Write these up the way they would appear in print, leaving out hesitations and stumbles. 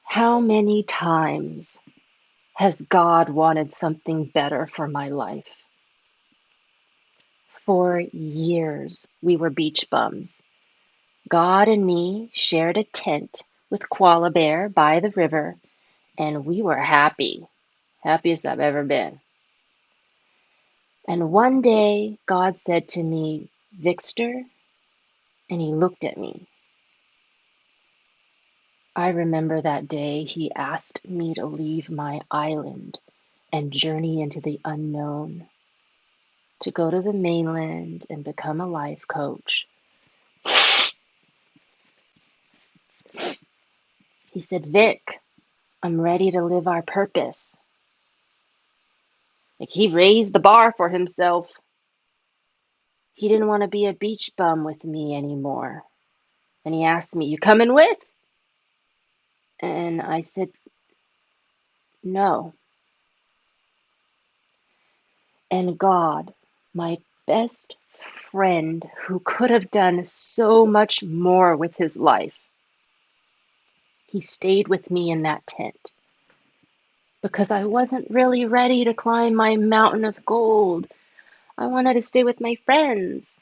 How many times has God wanted something better for my life? For years, we were beach bums. God and me shared a tent with Koala Bear by the river, and we were happy. Happiest I've ever been. And one day, God said to me, Victor, and he looked at me. I remember that day he asked me to leave my island and journey into the unknown, to go to the mainland and become a life coach. He said, Vic, I'm ready to live our purpose. Like, he raised the bar for himself. He didn't want to be a beach bum with me anymore. And he asked me, you coming with? And I said, no. And God, my best friend who could have done so much more with his life, he stayed with me in that tent because I wasn't really ready to climb my mountain of gold. I wanted to stay with my friends.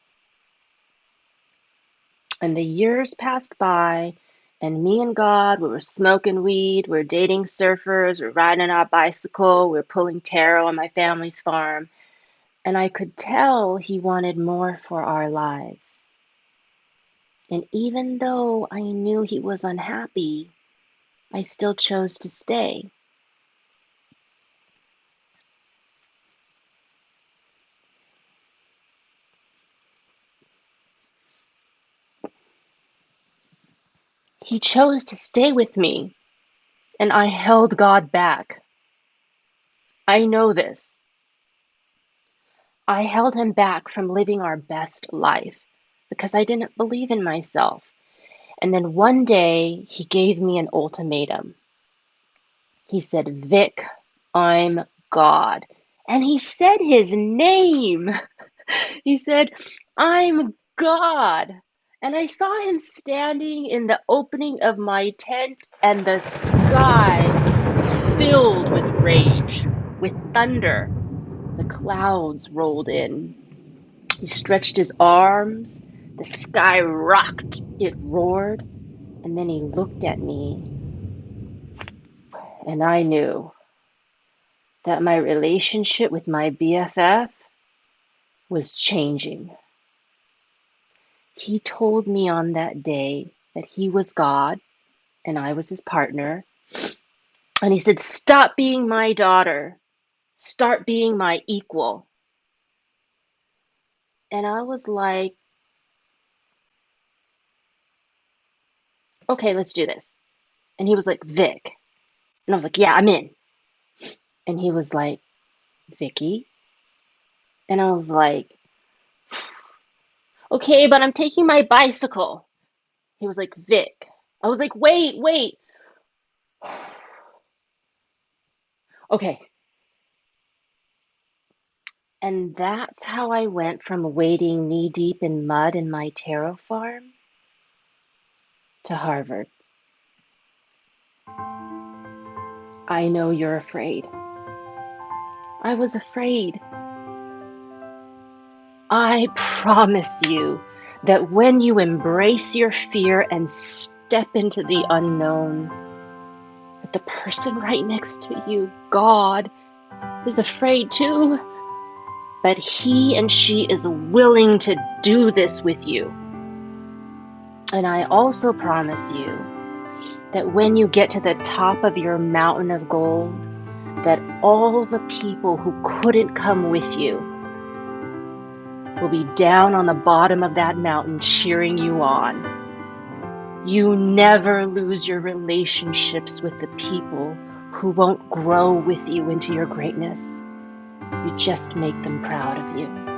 And the years passed by, and me and God, we were smoking weed, we were dating surfers, we were riding our bicycle, we were pulling taro on my family's farm. And I could tell he wanted more for our lives. And even though I knew he was unhappy, I still chose to stay. He chose to stay with me, and I held God back. I know this. I held him back from living our best life because I didn't believe in myself. And then one day, he gave me an ultimatum. He said, Vic, I'm God. And he said his name. He said, I'm God. And I saw him standing in the opening of my tent, and the sky filled with rage, with thunder. The clouds rolled in. He stretched his arms. The sky rocked. It roared. And then he looked at me, and I knew that my relationship with my BFF was changing. He told me on that day that he was God and I was his partner. And he said, stop being my daughter. Start being my equal. And I was like, okay, let's do this. And he was like, Vic. And I was like, yeah, I'm in. And he was like, Vicky. And I was like, okay, but I'm taking my bicycle. He was like, Vic. I was like, wait. Okay. And that's how I went from wading knee deep in mud in my taro farm to Harvard. I know you're afraid. I was afraid. I promise you that when you embrace your fear and step into the unknown, that the person right next to you, God, is afraid too, but he and she is willing to do this with you. And I also promise you that when you get to the top of your mountain of gold, that all the people who couldn't come with you will be down on the bottom of that mountain cheering you on. You never lose your relationships with the people who won't grow with you into your greatness. You just make them proud of you.